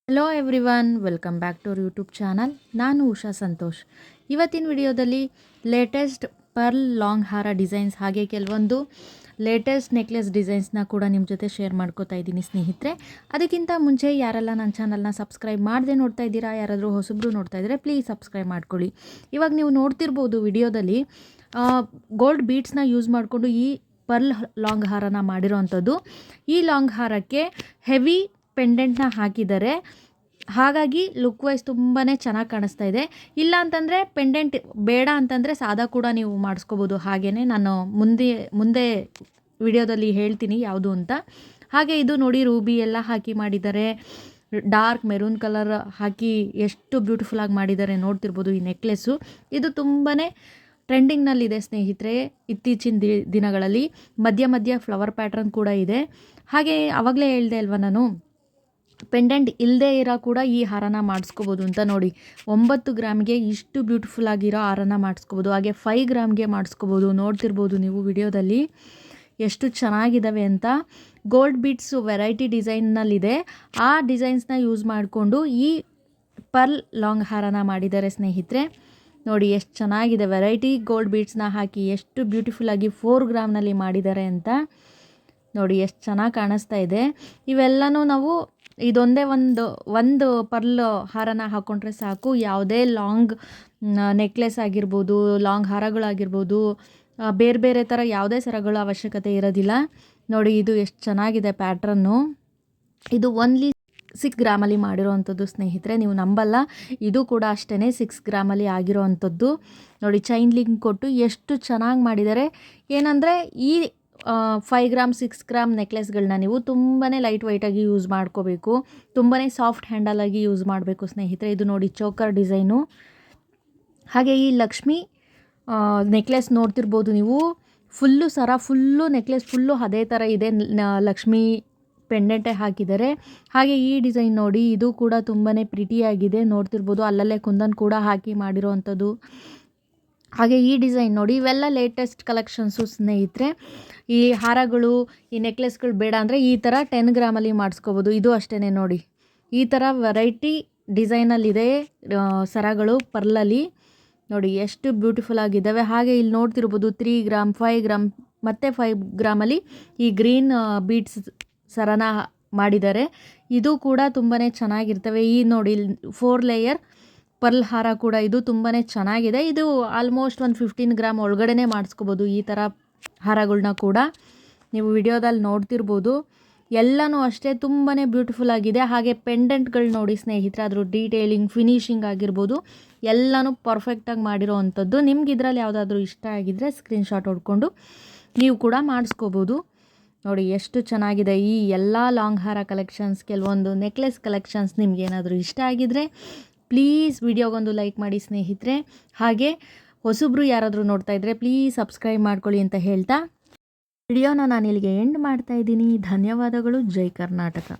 Hello everyone, welcome back to our YouTube channel. ನಾನು ಉಷಾ ಸಂತೋಷ್. ಇವತ್ತಿನ ವಿಡಿಯೋದಲ್ಲಿ ಲೇಟೆಸ್ಟ್ ಪರ್ಲ್ ಲಾಂಗ್ ಹಾರ ಡಿಸೈನ್ಸ್ ಹಾಗೆ ಕೆಲವೊಂದು ಲೇಟೆಸ್ಟ್ ನೆಕ್ಲೆಸ್ ಡಿಸೈನ್ಸ್ನ ಕೂಡ ನಿಮ್ಮ ಜೊತೆ ಶೇರ್ ಮಾಡ್ಕೋತಾ ಇದ್ದೀನಿ ಸ್ನೇಹಿತರೆ. ಅದಕ್ಕಿಂತ ಮುಂಚೆ ಯಾರೆಲ್ಲ ನನ್ನ ಚಾನಲ್ನ ಸಬ್ಸ್ಕ್ರೈಬ್ ಮಾಡದೆ ನೋಡ್ತಾ ಇದ್ದೀರಾ, ಯಾರಾದರೂ ಹೊಸಬ್ರು ನೋಡ್ತಾ ಇದ್ದರೆ ಪ್ಲೀಸ್ ಸಬ್ಸ್ಕ್ರೈಬ್ ಮಾಡ್ಕೊಳ್ಳಿ. ಇವಾಗ ನೀವು ನೋಡ್ತಿರ್ಬೋದು ವಿಡಿಯೋದಲ್ಲಿ ಗೋಲ್ಡ್ ಬೀಡ್ಸ್ನ ಯೂಸ್ ಮಾಡಿಕೊಂಡು ಈ ಪರ್ಲ್ ಲಾಂಗ್ ಹಾರನ ಮಾಡಿರೋ ಅಂಥದ್ದು. ಈ ಲಾಂಗ್ ಹಾರಕ್ಕೆ ಹೆವಿ ಪೆಂಡೆಂಟ್ನ ಹಾಕಿದ್ದಾರೆ, ಹಾಗಾಗಿ ಲುಕ್ ವೈಸ್ ತುಂಬಾ ಚೆನ್ನಾಗಿ ಕಾಣಿಸ್ತಾ ಇದೆ. ಇಲ್ಲ ಅಂತಂದರೆ ಪೆಂಡೆಂಟ್ ಬೇಡ ಅಂತಂದರೆ ಸಾದಾ ಕೂಡ ನೀವು ಮಾಡಿಸ್ಕೋಬೋದು. ಹಾಗೆಯೇ ನಾನು ಮುಂದೆ ವಿಡಿಯೋದಲ್ಲಿ ಹೇಳ್ತೀನಿ ಯಾವುದು ಅಂತ. ಹಾಗೆ ಇದು ನೋಡಿ ರೂಬಿ ಎಲ್ಲ ಹಾಕಿ ಮಾಡಿದ್ದಾರೆ, ಡಾರ್ಕ್ ಮೆರೂನ್ ಕಲರ್ ಹಾಕಿ ಎಷ್ಟು ಬ್ಯೂಟಿಫುಲ್ಲಾಗಿ ಮಾಡಿದ್ದಾರೆ ನೋಡ್ತಿರ್ಬೋದು. ಈ ನೆಕ್ಲೆಸ್ಸು ಇದು ತುಂಬಾ ಟ್ರೆಂಡಿಂಗ್ನಲ್ಲಿದೆ ಸ್ನೇಹಿತರೆ ಇತ್ತೀಚಿನ ದಿನಗಳಲ್ಲಿ. ಮಧ್ಯ ಫ್ಲವರ್ ಪ್ಯಾಟ್ರನ್ ಕೂಡ ಇದೆ. ಹಾಗೆ ಆವಾಗಲೇ ಹೇಳಿದೆ ಅಲ್ವಾ ನಾನು, ಪೆಂಡೆಂಟ್ ಇಲ್ಲದೇ ಇರೋ ಕೂಡ ಈ ಹಾರನ ಮಾಡಿಸ್ಕೋಬೋದು ಅಂತ. ನೋಡಿ 9 ಗ್ರಾಮ್ಗೆ ಇಷ್ಟು ಬ್ಯೂಟಿಫುಲ್ ಆಗಿರೋ ಹಾರನ ಮಾಡಿಸ್ಕೋಬೋದು. ಹಾಗೆ 5 ಗ್ರಾಮ್ಗೆ ಮಾಡಿಸ್ಕೋಬೋದು. ನೋಡ್ತಿರ್ಬೋದು ನೀವು ವಿಡಿಯೋದಲ್ಲಿ ಎಷ್ಟು ಚೆನ್ನಾಗಿದ್ದಾವೆ ಅಂತ. ಗೋಲ್ಡ್ ಬೀಡ್ಸು ವೆರೈಟಿ ಡಿಸೈನ್ನಲ್ಲಿದೆ. ಆ ಡಿಸೈನ್ಸ್ನ ಯೂಸ್ ಮಾಡಿಕೊಂಡು ಈ ಪರ್ಲ್ ಲಾಂಗ್ ಹಾರನ ಮಾಡಿದ್ದಾರೆ ಸ್ನೇಹಿತರೆ. ನೋಡಿ ಎಷ್ಟು ಚೆನ್ನಾಗಿದೆ, ವೆರೈಟಿ ಗೋಲ್ಡ್ ಬೀಡ್ಸ್ನ ಹಾಕಿ ಎಷ್ಟು ಬ್ಯೂಟಿಫುಲ್ಲಾಗಿ 4 ಗ್ರಾಮ್ನಲ್ಲಿ ಮಾಡಿದ್ದಾರೆ ಅಂತ. ನೋಡಿ ಎಷ್ಟು ಚೆನ್ನಾಗಿ ಕಾಣಿಸ್ತಾ ಇದೆ. ಇವೆಲ್ಲನೂ ನಾವು ಇದೊಂದೇ ಒಂದು ಪರ್ಲ್ ಹಾರನ ಹಾಕ್ಕೊಂಡ್ರೆ ಸಾಕು. ಯಾವುದೇ ಲಾಂಗ್ ನೆಕ್ಲೆಸ್ ಆಗಿರ್ಬೋದು, ಲಾಂಗ್ ಹಾರಗಳಾಗಿರ್ಬೋದು, ಬೇರೆ ಬೇರೆ ಥರ ಯಾವುದೇ ಸರಗಳ ಅವಶ್ಯಕತೆ ಇರೋದಿಲ್ಲ. ನೋಡಿ ಇದು ಎಷ್ಟು ಚೆನ್ನಾಗಿದೆ ಪ್ಯಾಟ್ರನ್ನು. ಇದು ಓನ್ಲಿ 6 ಗ್ರಾಮಲ್ಲಿ ಮಾಡಿರೋವಂಥದ್ದು ಸ್ನೇಹಿತರೆ, ನೀವು ನಂಬಲ್ಲ. ಇದು ಕೂಡ ಅಷ್ಟೇ 6 ಗ್ರಾಮಲ್ಲಿ ಆಗಿರೋವಂಥದ್ದು. ನೋಡಿ ಚೈನ್ ಲಿಂಕ್ ಕೊಟ್ಟು ಎಷ್ಟು ಚೆನ್ನಾಗಿ ಮಾಡಿದ್ದಾರೆ. ಏನಂದರೆ ಈ 5 ಗ್ರಾಮ್ 6 ಗ್ರಾಮ್ ನೆಕ್ಲೆಸ್ಗಳನ್ನ ನೀವು ತುಂಬಾ ಲೈಟ್ ವೆಯ್ಟಾಗಿ ಯೂಸ್ ಮಾಡ್ಕೋಬೇಕು, ತುಂಬಾ ಸಾಫ್ಟ್ ಹ್ಯಾಂಡಲಾಗಿ ಯೂಸ್ ಮಾಡಬೇಕು ಸ್ನೇಹಿತರೆ. ಇದು ನೋಡಿ ಚೋಕರ್ ಡಿಸೈನು. ಹಾಗೆ ಈ ಲಕ್ಷ್ಮಿ ನೆಕ್ಲೆಸ್ ನೋಡ್ತಿರ್ಬೋದು ನೀವು, ಫುಲ್ಲು ಸರ ಫುಲ್ಲು ನೆಕ್ಲೆಸ್ ಫುಲ್ಲು ಅದೇ ಥರ ಇದೆ, ಲಕ್ಷ್ಮಿ ಪೆಂಡೆಂಟೇ ಹಾಕಿದ್ದಾರೆ. ಹಾಗೆ ಈ ಡಿಸೈನ್ ನೋಡಿ, ಇದು ಕೂಡ ತುಂಬಾ ಪ್ರಿಟಿಯಾಗಿದೆ ನೋಡ್ತಿರ್ಬೋದು. ಅಲ್ಲಲ್ಲೇ ಕುಂದನ್ ಕೂಡ ಹಾಕಿ ಮಾಡಿರೋ ಅಂಥದ್ದು. ಹಾಗೆ ಈ ಡಿಸೈನ್ ನೋಡಿ, ಇವೆಲ್ಲ ಲೇಟೆಸ್ಟ್ ಕಲೆಕ್ಷನ್ಸು ಸ್ನೇಹಿತರೆ. ಈ ಹಾರಗಳು ಈ ನೆಕ್ಲೆಸ್ಗಳು ಬೇಡ ಅಂದರೆ ಈ ಥರ 10 ಗ್ರಾಮಲ್ಲಿ ಮಾಡಿಸ್ಕೋಬೋದು. ಇದು ಅಷ್ಟೇ ನೋಡಿ, ಈ ಥರ ವೆರೈಟಿ ಡಿಸೈನಲ್ಲಿದೆ ಸರಗಳು ಪರ್ಲಲ್ಲಿ. ನೋಡಿ ಎಷ್ಟು ಬ್ಯೂಟಿಫುಲ್ ಆಗಿದ್ದಾವೆ. ಹಾಗೆ ಇಲ್ಲಿ ನೋಡ್ತಿರ್ಬೋದು 3 ಗ್ರಾಮ್ 5 ಗ್ರಾಮ್ ಮತ್ತು 5 ಗ್ರಾಮಲ್ಲಿ ಈ ಗ್ರೀನ್ ಬೀಡ್ಸ್ ಸರನ ಮಾಡಿದ್ದಾರೆ. ಇದು ಕೂಡ ತುಂಬಾ ಚೆನ್ನಾಗಿರ್ತವೆ. ಈ ನೋಡಿ 4 ಲೇಯರ್ ಪರ್ಲ್ ಹಾರ ಕೂಡ ಇದು ತುಂಬಾ ಚೆನ್ನಾಗಿದೆ. ಇದು ಆಲ್ಮೋಸ್ಟ್ ಒಂದು 15 ಗ್ರಾಮ್ ಒಳಗಡೆ ಮಾಡಿಸ್ಕೋಬೋದು. ಈ ಥರ ಹಾರಗಳನ್ನ ಕೂಡ ನೀವು ವಿಡಿಯೋದಲ್ಲಿ ನೋಡ್ತಿರ್ಬೋದು. ಎಲ್ಲನೂ ಅಷ್ಟೇ ತುಂಬಾ ಬ್ಯೂಟಿಫುಲ್ ಆಗಿದೆ. ಹಾಗೆ ಪೆಂಡೆಂಟ್ಗಳು ನೋಡಿ ಸ್ನೇಹಿತರೆ, ಅದ್ರ ಡೀಟೇಲಿಂಗ್ ಫಿನಿಶಿಂಗ್ ಆಗಿರ್ಬೋದು ಎಲ್ಲನೂ ಪರ್ಫೆಕ್ಟಾಗಿ ಮಾಡಿರೋ ಅಂಥದ್ದು. ನಿಮ್ಗೆ ಇದರಲ್ಲಿ ಯಾವುದಾದ್ರೂ ಇಷ್ಟ ಆಗಿದ್ದರೆ ಸ್ಕ್ರೀನ್ಶಾಟ್ ಹೊಡ್ಕೊಂಡು ನೀವು ಕೂಡ ಮಾಡಿಸ್ಕೋಬೋದು. ನೋಡಿ ಎಷ್ಟು ಚೆನ್ನಾಗಿದೆ ಈ ಎಲ್ಲ ಲಾಂಗ್ ಹಾರ ಕಲೆಕ್ಷನ್ಸ್, ಕೆಲವೊಂದು ನೆಕ್ಲೆಸ್ ಕಲೆಕ್ಷನ್ಸ್ ನಿಮ್ಗೇನಾದರೂ ಇಷ್ಟ ಆಗಿದ್ದರೆ ಪ್ಲೀಸ್ ವಿಡಿಯೋಗೊಂದು ಲೈಕ್ ಮಾಡಿ ಸ್ನೇಹಿತರೆ. ಹಾಗೆ ಹೊಸಬ್ರು ಯಾರಾದರೂ ನೋಡ್ತಾ ಇದ್ದರೆ ಪ್ಲೀಸ್ ಸಬ್ಸ್ಕ್ರೈಬ್ ಮಾಡ್ಕೊಳ್ಳಿ ಅಂತ ಹೇಳ್ತಾ ವಿಡಿಯೋನ ನಾನು ಇಲ್ಲಿಗೆ ಎಂಡ್ ಮಾಡ್ತಾ ಇದ್ದೀನಿ. ಧನ್ಯವಾದಗಳು. ಜೈ ಕರ್ನಾಟಕ.